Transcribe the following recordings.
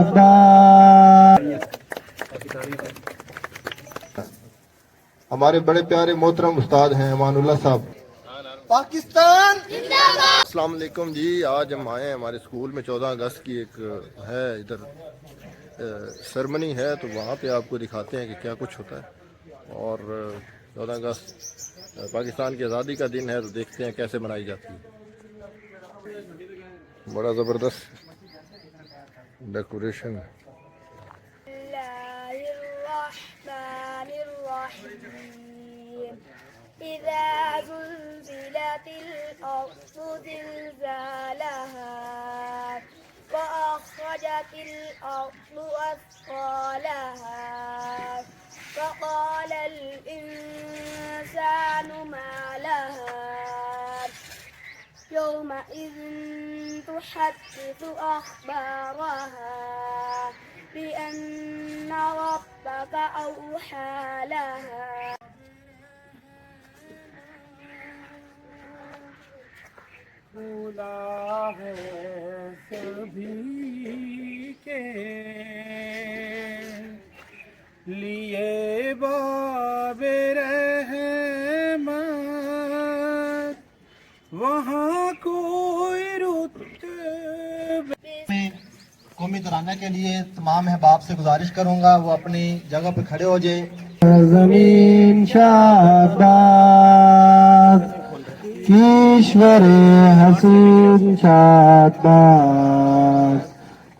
شادباز. ہمارے بڑے پیارے محترم استاد ہیں امان اللہ صاحب. پاکستان السلام علیکم جی. آج ہم آئے ہیں ہمارے اسکول میں 14 اگست کی ایک ہے ادھر سرمنی ہے، تو وہاں پہ آپ کو دکھاتے ہیں کہ کیا کچھ ہوتا ہے. اور 14 اگست پاکستان کی آزادی کا دن ہے، تو دیکھتے ہیں کیسے منائی جاتی ہے. بڑا زبردست ڈیکوریشن ہے. إذا زلزلت الأرض زلزالها وأخرجت الأرض أثقالها فقال الإنسان ما لها يومئذ تحدث أخبارها بأن ربك أوحى لها. بولا ہے سبھی کے لیے باب رحمت وہاں کوئی رتبہ. قومی ترانہ کے لیے تمام احباب سے گزارش کروں گا وہ اپنی جگہ پہ کھڑے ہو جائیں. زمین شادباز کیشور حسین شادباز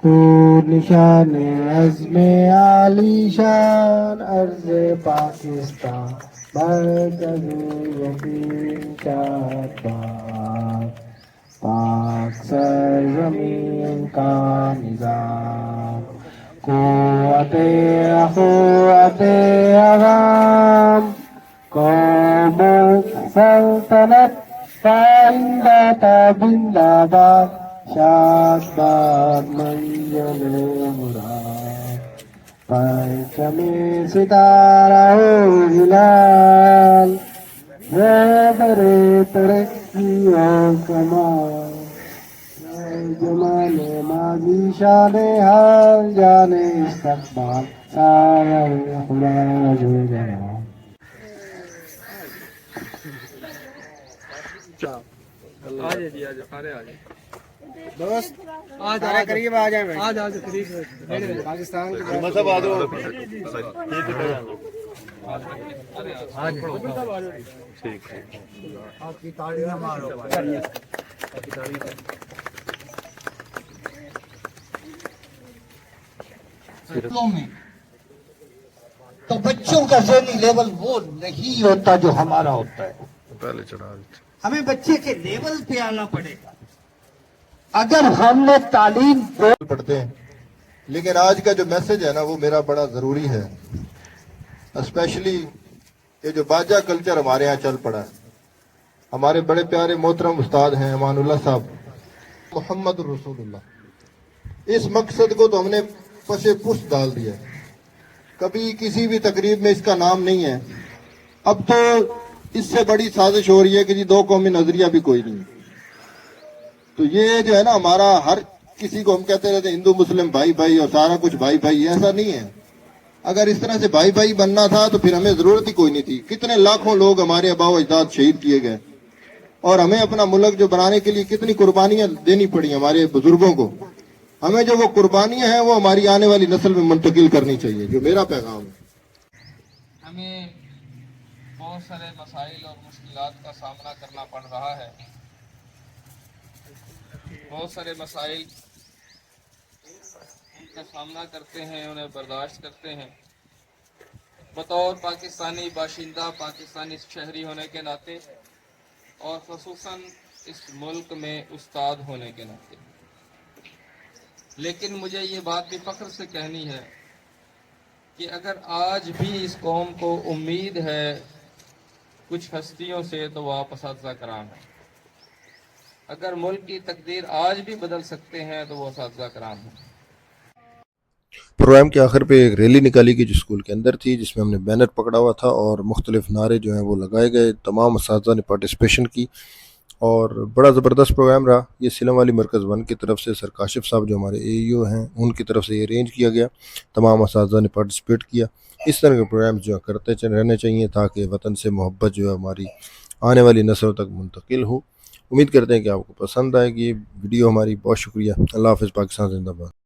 تو نشان عزم عالی شان عرض پاکستان مرکز یقین شادباز پاک سرزمین کا نظام قوت اخوت عوام قوم سلطنت پائندہ تابندہ باد شادباد منزل مراد پرچم ستارہ و ہلال رہبر ترقی و کمال جمال ماضی شان حال جان استقبال سارا خدا جو جلال. دوست سارے قریب آ جائیں. پاکستان کی آپ کی تاڑیاں مارو. میں تو بچوں کا ذہنی لیول وہ نہیں ہوتا جو ہمارا ہوتا ہے. پہلے چڑھا دیتے. ہمیں بچے کے لیول پہ آنا پڑے گا. اگر ہم نے تعلیم پڑھتے ہیں، لیکن آج کا جو میسج ہے نا وہ میرا بڑا ضروری ہے. اسپیشلی یہ جو باجا کلچر ہمارے ہاں چل پڑا ہے. ہمارے بڑے پیارے محترم استاد ہیں امان اللہ صاحب. محمد رسول اللہ، اس مقصد کو تو ہم نے پشے پشت ڈال دیا ہے. کبھی کسی بھی تقریب میں اس کا نام نہیں ہے. اب تو اس سے بڑی سازش ہو رہی ہے کہ جی دو قومی نظریہ بھی کوئی نہیں. تو یہ جو ہے نا ہمارا ہر کسی کو ہم کہتے رہتے ہیں ہندو مسلم بھائی بھائی اور سارا کچھ بھائی بھائی، ایسا نہیں ہے. اگر اس طرح سے بھائی بھائی بننا تھا تو پھر ہمیں ضرورت ہی کوئی نہیں تھی. کتنے لاکھوں لوگ ہمارے آباء و اجداد شہید کیے گئے، اور ہمیں اپنا ملک جو بنانے کے لیے کتنی قربانیاں دینی پڑی ہمارے بزرگوں کو. ہمیں جو وہ قربانیاں ہیں وہ ہماری آنے والی نسل میں منتقل کرنی چاہیے، جو میرا پیغام ہے. ہمیں بہت سارے مسائل اور مشکلات کا سامنا کرنا پڑ رہا ہے. بہت سارے مسائل کا سامنا کرتے ہیں، انہیں برداشت کرتے ہیں. بطور پاکستانی باشندہ، پاکستانی شہری ہونے کے ناطے، اور خصوصاً اس ملک میں استاد ہونے کے ناطے. لیکن مجھے یہ بات بھی فخر سے کہنی ہے کہ اگر آج بھی اس قوم کو امید ہے کچھ ہستیوں سے تو وہ آپ اساتذہ کرام ہیں. اگر ملک کی تقدیر آج بھی بدل سکتے ہیں تو وہ اساتذہ کرام ہیں. پروگرام کے آخر پہ ایک ریلی نکالی گئی جو اسکول کے اندر تھی، جس میں ہم نے بینر پکڑا ہوا تھا اور مختلف نعرے جو ہیں وہ لگائے گئے. تمام اساتذہ نے پارٹیسپیشن کی اور بڑا زبردست پروگرام رہا. یہ سلم والی مرکز 1 کی طرف سے سر کاشف صاحب جو ہمارے AEO ہیں ان کی طرف سے یہ ارینج کیا گیا. تمام اساتذہ نے پارٹیسپیٹ کیا. اس طرح کے پروگرامز جو ہے کرتے رہنے چاہیے تاکہ وطن سے محبت جو ہے ہماری آنے والی نسلوں تک منتقل ہو. امید کرتے ہیں کہ آپ کو پسند آئے گی یہ ویڈیو ہماری. بہت شکریہ. اللہ حافظ. پاکستان زندہ باد.